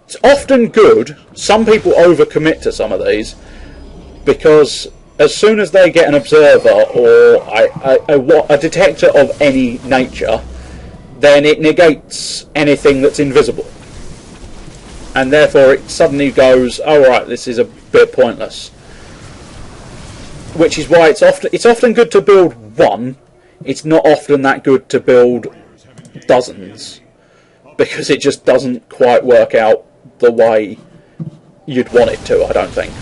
It's often good. Some people overcommit to some of these because as soon as they get an observer or a detector of any nature, then it negates anything that's invisible, and therefore it suddenly goes, "Oh right, this is a bit pointless." Which is why it's often good to build one. It's not often that good to build dozens, because it just doesn't quite work out the way you'd want it to, I don't think.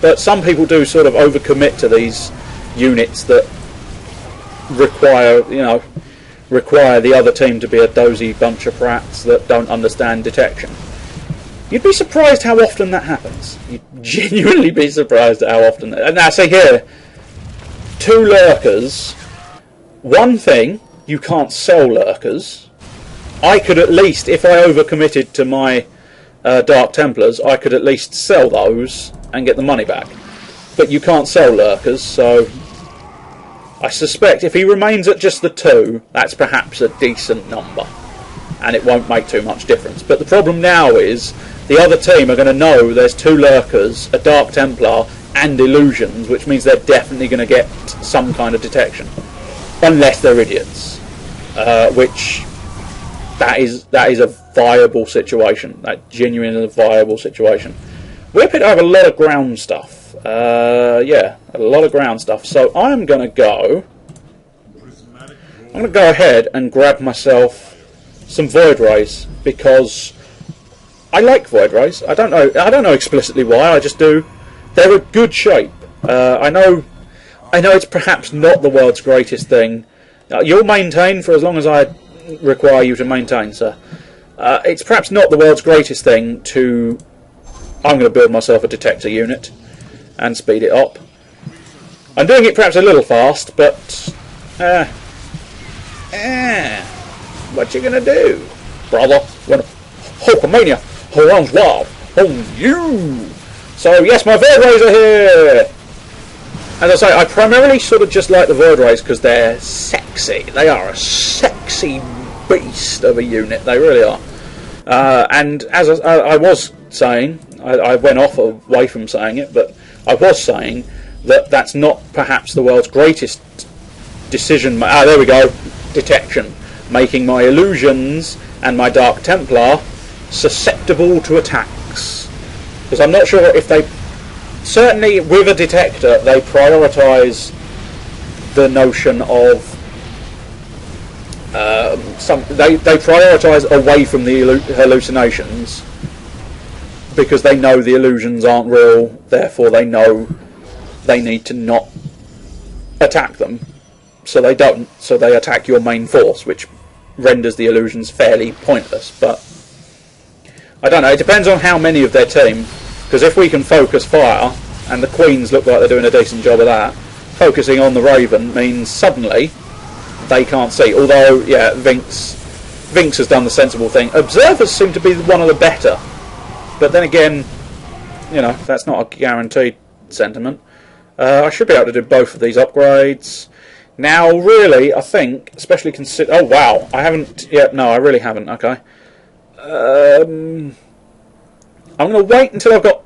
But some people do sort of overcommit to these units that require the other team to be a dozy bunch of prats that don't understand detection. You'd be surprised how often that happens. You'd genuinely be surprised at how often that. And now, see here, 2 lurkers. One thing, you can't sell lurkers. I could at least, if I overcommitted to my Dark Templars, I could at least sell those and get the money back. But you can't sell lurkers, so I suspect if he remains at just the 2, that's perhaps a decent number, and it won't make too much difference. But the problem now is the other team are going to know there's 2 lurkers, a Dark Templar, and illusions, which means they're definitely going to get some kind of detection, unless they're idiots, which that is a viable situation. That genuinely is a viable situation. We appear to have a lot of ground stuff. Yeah, a lot of ground stuff. So I'm going to go ahead and grab myself some Void Rays, because I like Void Rays. I don't know explicitly why. I just do. They're a good shape. I know it's perhaps not the world's greatest thing. You'll maintain for as long as I require you to maintain, sir. It's perhaps not the world's greatest thing to. I'm going to build myself a detector unit and speed it up. I'm doing it perhaps a little fast, but what you gonna do, brother? When Hulkamania runs wild on you. So yes, my Void Rays are here. As I say, I primarily sort of just like the Void Rays because they're sexy. They are a sexy beast of a unit. They really are. And as I was saying, I went off away from saying it, but I was saying that that's not perhaps the world's greatest decision. There we go. Detection. Making my illusions and my Dark Templar susceptible to attacks. Because I'm not sure if they... Certainly with a detector, they prioritise the notion of... they prioritise away from the hallucinations, because they know the illusions aren't real, therefore they know they need to not attack them. So they don't. So they attack your main force, which renders the illusions fairly pointless. But I don't know. It depends on how many of their team. Because if we can focus fire, and the Queens look like they're doing a decent job of that, focusing on the Raven means suddenly they can't see. Although, yeah, Vinx has done the sensible thing. Observers seem to be one of the better. But then again, you know, that's not a guaranteed sentiment. I should be able to do both of these upgrades. Now, really, I think, especially consider... Oh, wow. I haven't... Yeah, no, I really haven't. Okay. I'm going to wait until I've got...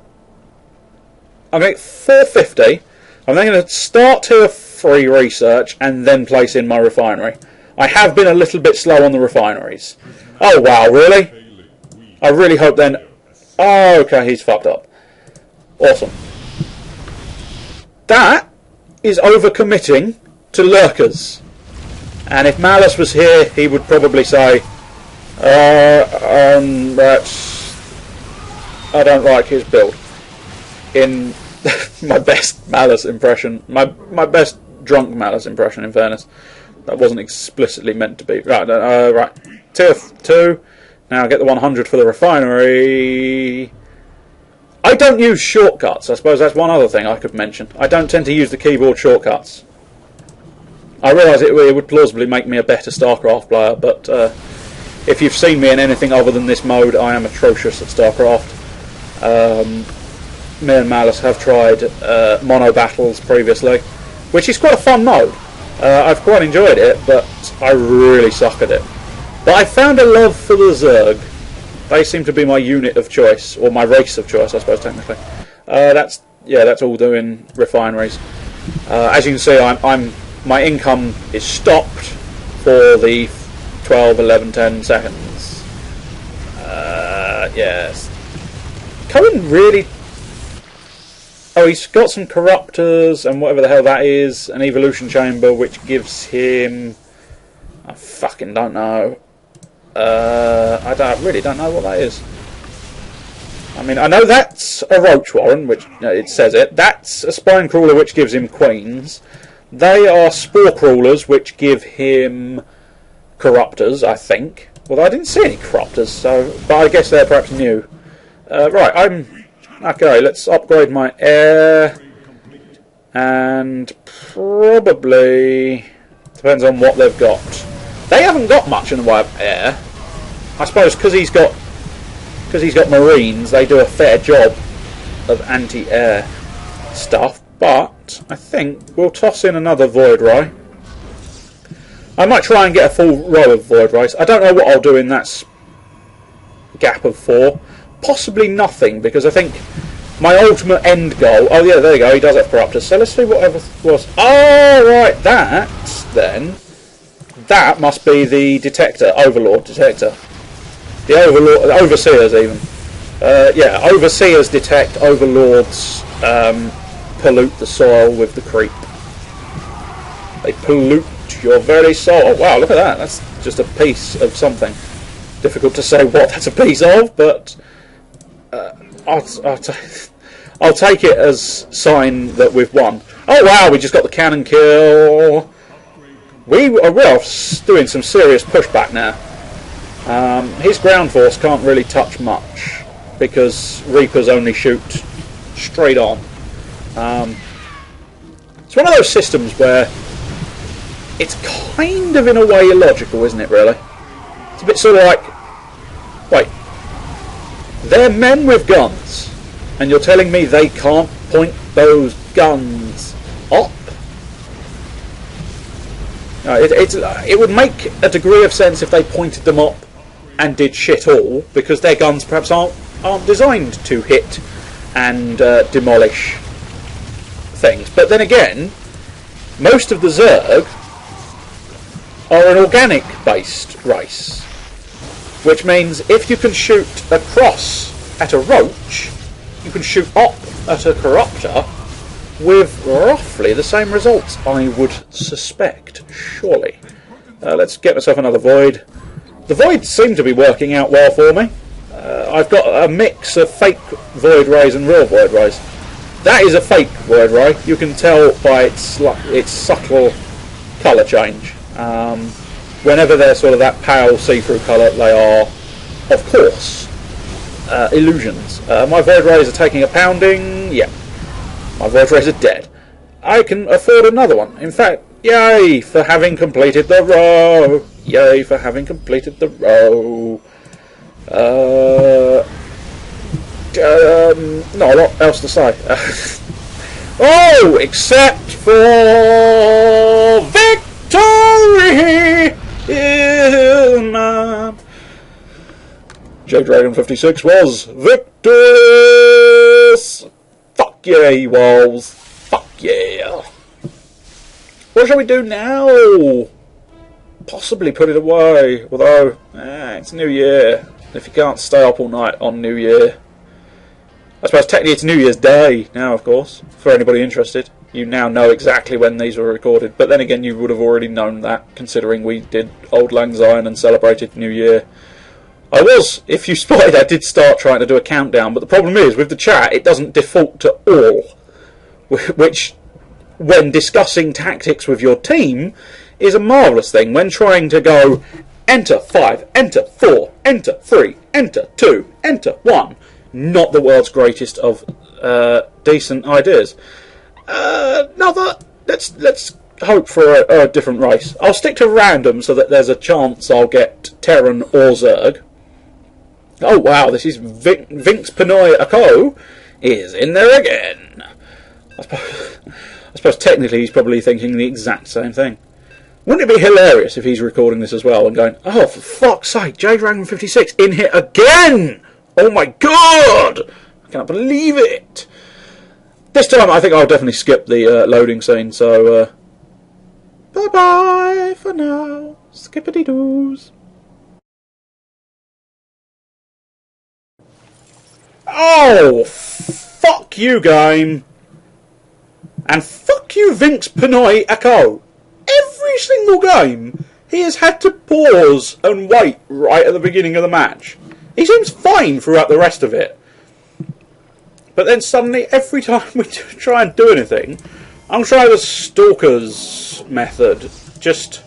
I'm going to get 450. I'm then going to start Tier 3 research and then place in my refinery. I have been a little bit slow on the refineries. Oh, wow, really? I really hope then... Oh, okay, he's fucked up. Awesome. That is overcommitting to lurkers. And if Malice was here, he would probably say, that's... I don't like his build. In my best Malice impression, my best drunk Malice impression, in fairness. That wasn't explicitly meant to be. Right, right. Tier 2. Now get the 100 for the refinery. I don't use shortcuts. I suppose that's one other thing I could mention. I don't tend to use the keyboard shortcuts. I realise it would plausibly make me a better StarCraft player, but if you've seen me in anything other than this mode, I am atrocious at StarCraft. Me and Malice have tried mono battles previously, which is quite a fun mode. I've quite enjoyed it, but I really suck at it. But I found a love for the Zerg, They seem to be my unit of choice, or my race of choice, I suppose, technically. That's all doing refineries. As you can see, my income is stopped for the 12, 11, 10 seconds. Yes. Cohen really... Oh, he's got some corruptors and whatever the hell that is, an evolution chamber which gives him... I fucking don't know. I really don't know what that is. I mean, I know that's a roach warren, which it says it. That's a spine crawler, which gives him queens. They are spore crawlers, which give him corruptors, I think. Well, I didn't see any corruptors, so but I guess they're perhaps new. Right, okay. Let's upgrade my air, and probably depends on what they've got. They haven't got much in the way of air. I suppose because he's got marines, they do a fair job of anti-air stuff. But I think we'll toss in another Void Ray. I might try and get a full row of Void Rays. I don't know what I'll do in that gap of 4. Possibly nothing, because I think my ultimate end goal... Oh yeah, there you go, he does have corruptors. So let's see whatever was... Oh, right, that must be the detector, Overlord detector. The Overlord... Overseers, even. Yeah, Overseers detect Overlords... pollute the soil with the creep. They pollute your very soul. Oh, wow, look at that. That's just a piece of something. Difficult to say what that's a piece of, but I'll take it as sign that we've won. Oh, wow, we just got the cannon kill. We're doing some serious pushback now. His ground force can't really touch much because Reapers only shoot straight on. It's one of those systems where it's kind of in a way illogical, isn't it, really? It's a bit sort of like, wait, they're men with guns, and you're telling me they can't point those guns up? No, it would make a degree of sense if they pointed them up and did shit all, because their guns perhaps aren't designed to hit and demolish things. But then again, most of the Zerg are an organic based race, which means if you can shoot across at a roach, you can shoot up at a corruptor with roughly the same results, I would suspect, surely. Let's get myself another Void. The Voids seem to be working out well for me. I've got a mix of fake Void Rays and real Void Rays. That is a fake Void Ray. You can tell by its subtle colour change. Whenever they're sort of that pale see-through colour, they are, of course, illusions. My Void Rays are taking a pounding. Yeah, my Void Rays are dead. I can afford another one. In fact, yay for having completed the row. Yay for having completed the row. Not a lot else to say. Oh, except for victory in Jade Dragon 56 was victorious. Fuck yeah, he was. Fuck yeah. What shall we do now? Possibly put it away, although it's New Year. If you can't stay up all night on New Year, I suppose technically it's New Year's Day now, of course, for anybody interested. You now know exactly when these were recorded, but then again you would have already known that, considering we did Auld Lang Syne and celebrated New Year. If you spotted, I did start trying to do a countdown, but the problem is, with the chat, it doesn't default to all, which, when discussing tactics with your team, is a marvellous thing. When trying to go, enter 5, enter 4, enter 3, enter 2, enter 1, not the world's greatest of decent ideas. Let's hope for a different race. I'll stick to random so that there's a chance I'll get Terran or Zerg. Oh wow, this is Vinx Panoy Ako is in there again. I suppose technically he's probably thinking the exact same thing. Wouldn't it be hilarious if he's recording this as well and going, oh, for fuck's sake, JDragon56 in here again! Oh my god! I cannot believe it! This time I think I'll definitely skip the loading scene, so bye-bye for now. Skippity-doos. Oh, fuck you, game. And fuck you, Vince Pinoy Echo. Every single game, he has had to pause and wait right at the beginning of the match. He seems fine throughout the rest of it. But then suddenly, every time we try and do anything, I'm trying the Stalkers method, just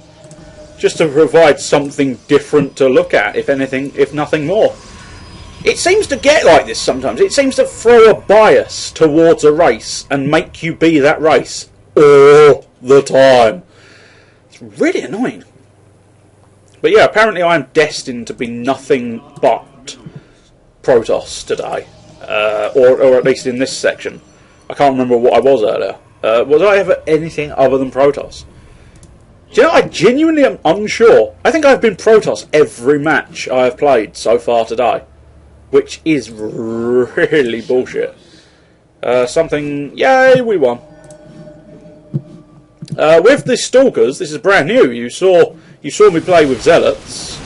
to provide something different to look at, if anything, if nothing more. It seems to get like this sometimes. It seems to throw a bias towards a race and make you be that race all the time. It's really annoying. But yeah, apparently I am destined to be nothing but Protoss today. Or at least in this section. I can't remember what I was earlier. Was I ever anything other than Protoss? Do you know, I genuinely am unsure. I think I've been Protoss every match I have played so far today. Which is really bullshit. Yay, we won. With the Stalkers, this is brand new. You saw me play with Zealots,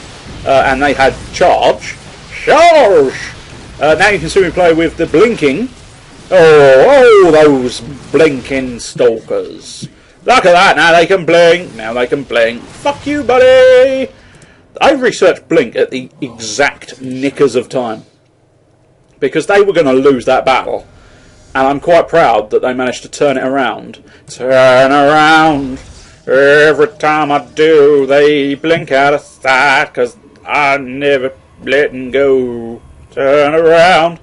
and they had charge. Now you can see me play with the blinking. Oh, those blinking Stalkers. Look at that, now they can blink. Now they can blink. Fuck you, buddy. I researched Blink at the exact knickers of time. Because they were going to lose that battle. And I'm quite proud that they managed to turn it around. Turn around. Every time I do, they blink out of sight. Because I never let them go. Turn around.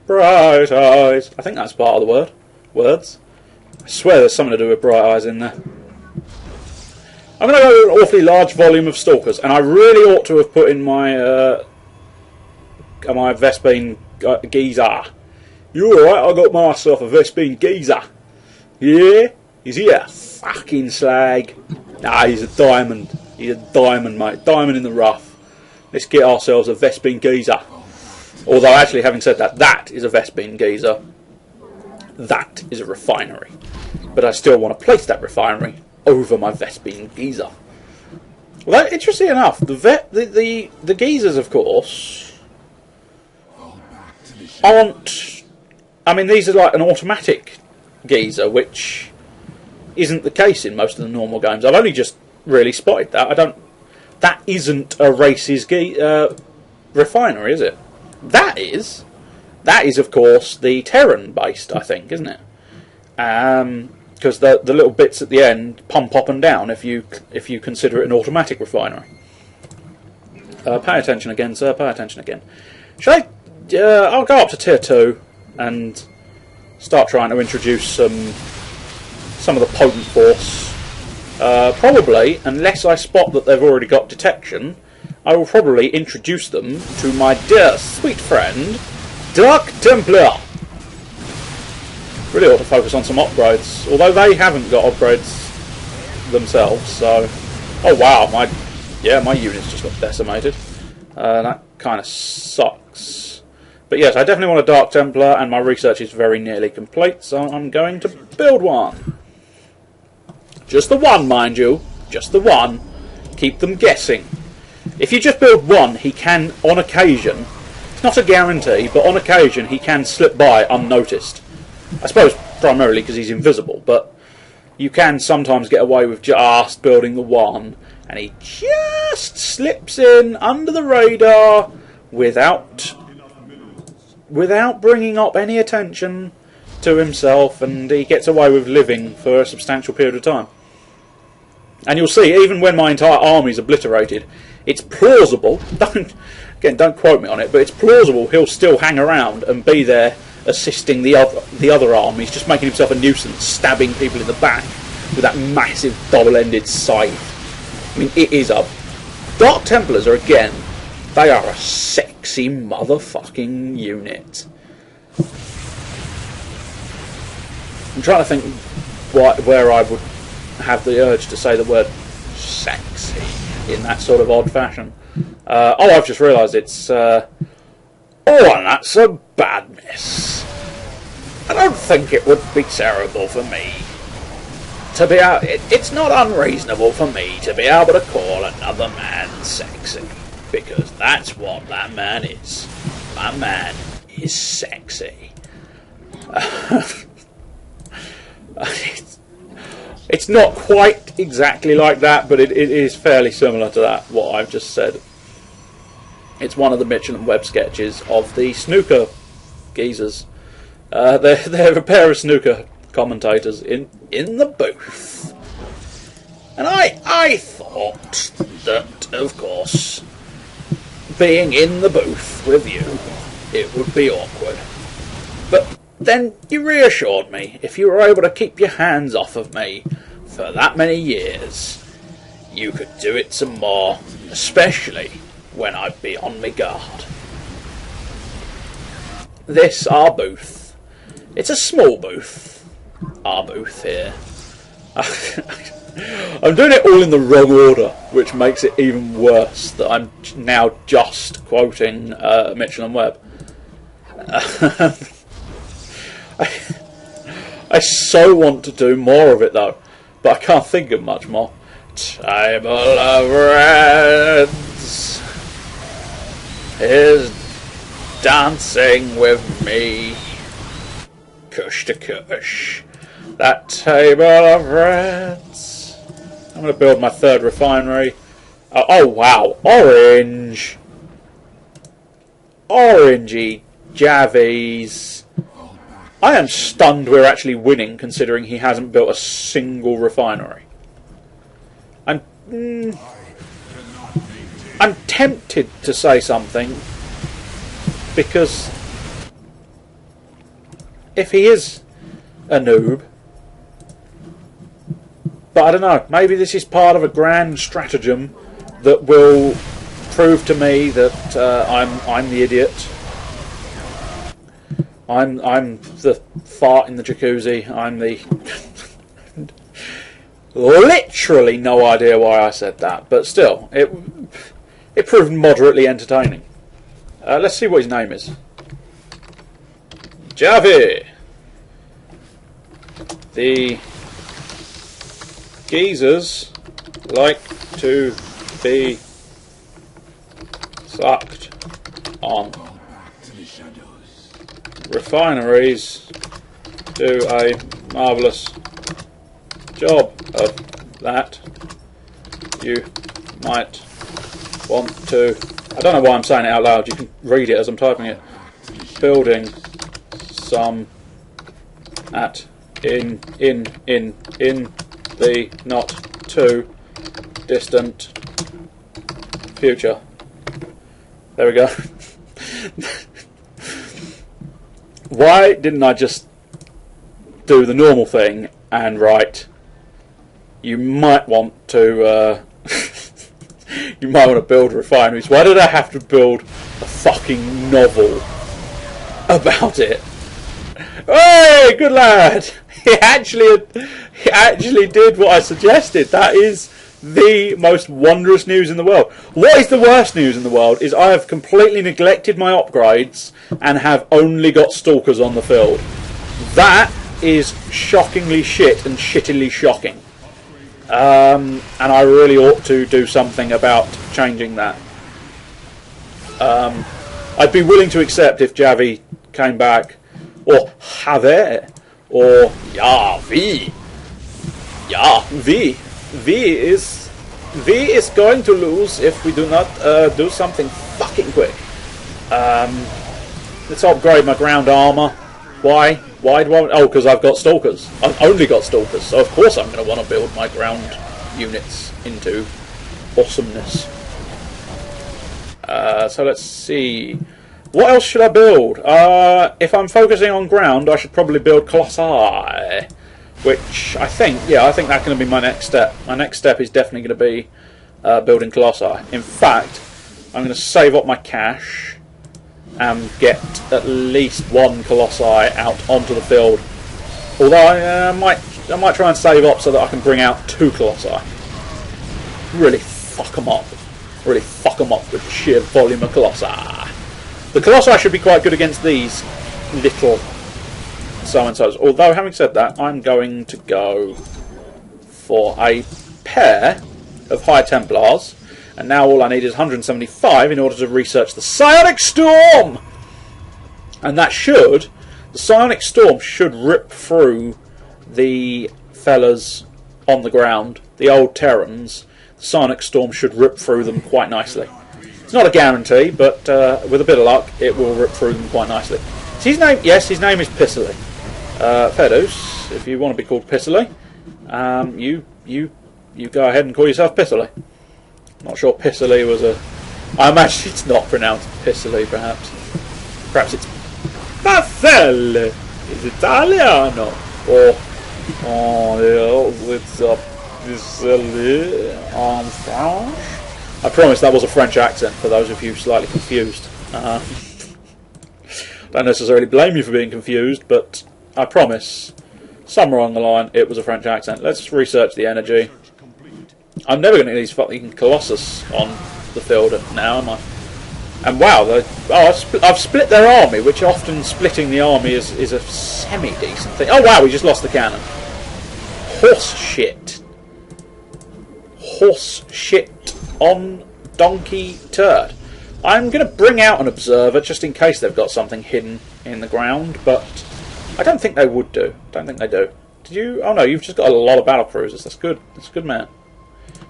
Bright eyes. I think that's part of the words. I swear there's something to do with bright eyes in there. I'm going to go with an awfully large volume of Stalkers. And I really ought to have put in my my Vespene geezer. You alright? I got myself a Vespene geezer. Yeah? He's here. Fucking slag. Nah, he's a diamond. He's a diamond, mate. Diamond in the rough. Let's get ourselves a Vespene geezer. Although, actually, having said that, that is a Vespene geezer. That is a refinery. But I still want to place that refinery over my Vespene geezer. Well, interestingly enough, the geezers, of course, aren't... I mean, these are like an automatic geezer, which isn't the case in most of the normal games. I've only just really spotted that. That isn't a race's refinery, is it? That is, of course, the Terran-based, I think, isn't it? Because the little bits at the end pump up and down if you consider it an automatic refinery. Pay attention again, sir. Pay attention again. I'll go up to tier 2 and start trying to introduce some of the potent force. Probably, unless I spot that they've already got detection, I will probably introduce them to my dear sweet friend, Dark Templar. Really ought to focus on some upgrades, although they haven't got upgrades themselves. So, oh wow, my units just got decimated. That kind of sucks. But yes, I definitely want a Dark Templar, and my research is very nearly complete, so I'm going to build one. Just the one, mind you. Just the one. Keep them guessing. If you just build one, he can, on occasion, it's not a guarantee, but on occasion he can slip by unnoticed. I suppose primarily because he's invisible, but you can sometimes get away with just building the one, and he just slips in under the radar without bringing up any attention to himself, and he gets away with living for a substantial period of time. And you'll see, even when my entire army's obliterated, it's plausible, don't quote me on it, but it's plausible he'll still hang around and be there assisting the other armies, just making himself a nuisance, stabbing people in the back with that massive double-ended scythe. I mean, it is a... Dark Templars are, again, they are a sexy motherfucking unit. I'm trying to think where I would have the urge to say the word sexy in that sort of odd fashion. Oh, I've just realised it's... oh, and that's a badness. I don't think it would be terrible for me to be out... It's not unreasonable for me to be able to call another man sexy, because that's what that man is. That man is sexy. It's not quite exactly like that, but it is fairly similar to that, what I've just said. It's one of the Mitchell and Webb sketches of the snooker geezers. They're a pair of snooker commentators in the booth. And I thought that, of course, being in the booth with you, it would be awkward. But then you reassured me, if you were able to keep your hands off of me for that many years, you could do it some more, especially when I'd be on my guard. This, our booth, it's a small booth, our booth here. I'm doing it all in the wrong order, which makes it even worse that I'm now just quoting Mitchell and Webb. I so want to do more of it though, but I can't think of much more. Table of Reds is dancing with me, cush to cush. That table of Reds. I'm going to build my third refinery. Oh wow, orange, orangey Javies. I am stunned we're actually winning, considering he hasn't built a single refinery. I'm tempted to say something, because if he is a noob, but I don't know, maybe this is part of a grand stratagem that will prove to me that I'm the idiot. I'm the fart in the jacuzzi. I'm the literally no idea why I said that, but still, it proved moderately entertaining. Let's see what his name is. Javi. The geezers like to be sucked on. Refineries do a marvellous job of that. You might want to... I don't know why I'm saying it out loud, you can read it as I'm typing it. Building some at in the not too distant future. There we go. Why didn't I just do the normal thing and write, you might want to you might want to build refineries? Why did I have to build a fucking novel about it? Hey, good lad! He actually did what I suggested. That is the most wondrous news in the world. What is the worst news in the world is I have completely neglected my upgrades and have only got stalkers on the field. That is shockingly shit and shittily shocking. And I really ought to do something about changing that. I'd be willing to accept if Javi came back, or Javier, or Javi. Javi. V is going to lose if we do not do something fucking quick. Let's upgrade my ground armour. Why? Why do I... Oh, because I've got stalkers. I've only got stalkers, so of course I'm going to want to build my ground units into awesomeness. So let's see. What else should I build? If I'm focusing on ground, I should probably build Colossi. Which I think, yeah, I think that's going to be my next step. My next step is definitely going to be building Colossi. In fact, I'm going to save up my cash and get at least one Colossi out onto the field. Although I might I might try and save up so that I can bring out 2 Colossi. Really fuck them up. Really fuck them up with the sheer volume of Colossi. The Colossi should be quite good against these little so-and-sos. Although, having said that, I'm going to go for a pair of High Templars. And now all I need is 175 in order to research the Psionic Storm! And that should... The Psionic Storm should rip through the fellas on the ground, the old Terrans. The Psionic Storm should rip through them quite nicely. It's not a guarantee, but with a bit of luck, it will rip through them quite nicely. Is his name? Yes, his name is Pisserly. Fedus, if you want to be called Pisserly, you go ahead and call yourself Pisserly. Not sure Pisserly was a... I imagine it's not pronounced Pisserly, perhaps. Perhaps it's Passerly. It's Italiano. Or... Oh, yeah, it's Pisserly en French. I promise that was a French accent for those of you slightly confused. Don't necessarily blame you for being confused, but I promise, somewhere along the line, it was a French accent. Let's research the energy. I'm never going to get these fucking Colossus on the field now, am I? And wow, I've split their army, which often splitting the army is a semi-decent thing. Oh wow, we just lost the cannon. Horse shit. Horse shit on donkey turd. I'm going to bring out an observer just in case they've got something hidden in the ground, but I don't think they would do. Don't think they do. Did you? Oh no, you've just got a lot of battle cruisers. That's good. That's good, man.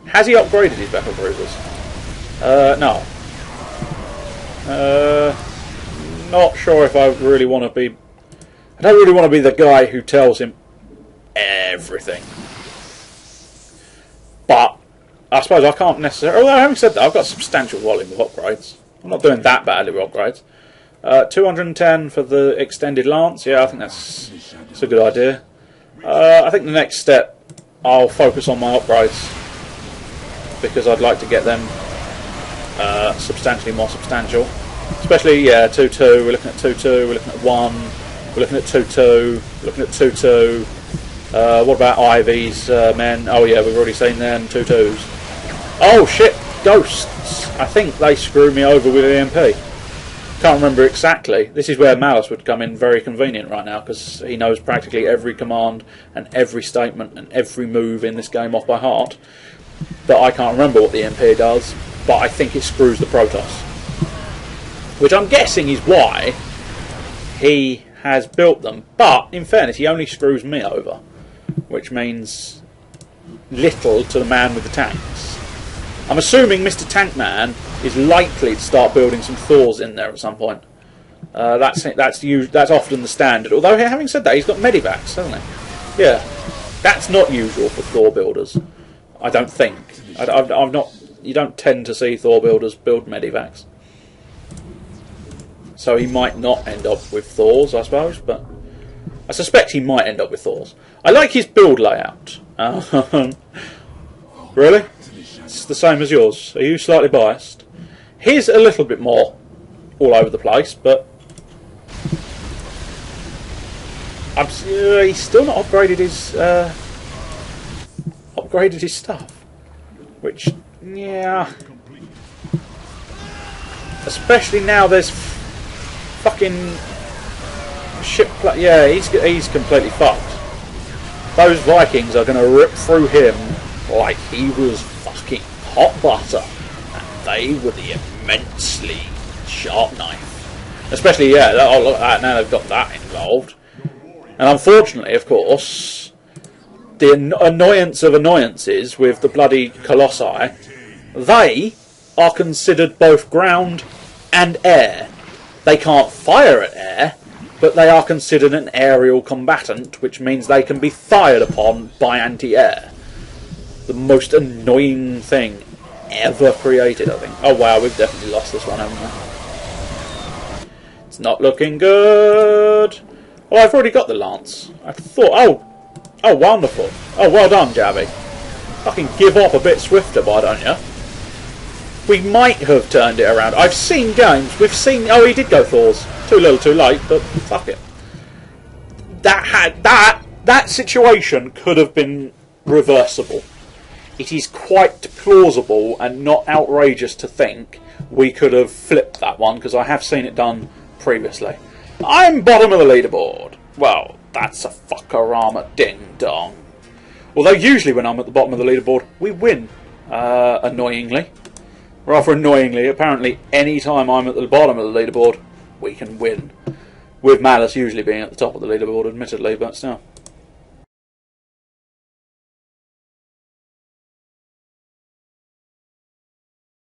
Has he upgraded his battle cruisers? No. Not sure if I really want to be... I don't really want to be the guy who tells him everything. But I suppose I can't necessarily... Although having said that, I've got a substantial volume of upgrades. I'm not doing that badly with upgrades. 210 for the extended lance. Yeah, I think that's a good idea. I think the next step, I'll focus on my upgrades, because I'd like to get them substantially more substantial. Especially, yeah, 2-2, we're looking at 2-2, we're looking at 1, we're looking at 2-2, we're looking at 2-2. What about Ivy's men? Oh yeah, we've already seen them, 2-2s. Oh shit, ghosts! I think they screw me over with EMP. Can't remember exactly. This is where Malice would come in very convenient right now, because he knows practically every command and every statement and every move in this game off by heart. But I can't remember what the EMP does, but I think it screws the Protoss. Which I'm guessing is why he has built them. But, in fairness, he only screws me over, which means little to the man with the tanks. I'm assuming Mr. Tankman is likely to start building some Thors in there at some point. That's often the standard. Although, having said that, he's got Medivacs, hasn't he? Yeah. That's not usual for Thor builders. I don't think. I've not. You don't tend to see Thor builders build Medivacs. So he might not end up with Thors, I suppose, but I suspect he might end up with Thors. I like his build layout. Really? It's the same as yours. Are you slightly biased? His a little bit more all over the place, but he's still not upgraded his stuff. Which, yeah, especially now there's fucking ship. Yeah, he's completely fucked. Those Vikings are going to rip through him like he was fucking hot butter, and they were the immensely sharp knife. Especially, yeah, oh, look at that, now they've got that involved. And unfortunately, of course, the annoyance of annoyances with the bloody Colossi, they are considered both ground and air. They can't fire at air, but they are considered an aerial combatant, which means they can be fired upon by anti-air. The most annoying thing ever created, I think. Oh wow, we've definitely lost this one, haven't we? It's not looking good. Oh, I've already got the lance. I thought, oh, wonderful. Oh, well done, Javi. Fucking give up a bit swifter, why don't you? We might have turned it around. I've seen games. We've seen... Oh, he did go Thors. Too little, too late, but fuck it. That that situation could have been reversible. It is quite plausible and not outrageous to think we could have flipped that one, because I have seen it done previously. I'm bottom of the leaderboard. Well, that's a fuckorama ding dong. Although usually when I'm at the bottom of the leaderboard, we win. Annoyingly. Rather annoyingly, apparently any time I'm at the bottom of the leaderboard, we can win. With Malice usually being at the top of the leaderboard, admittedly, but still.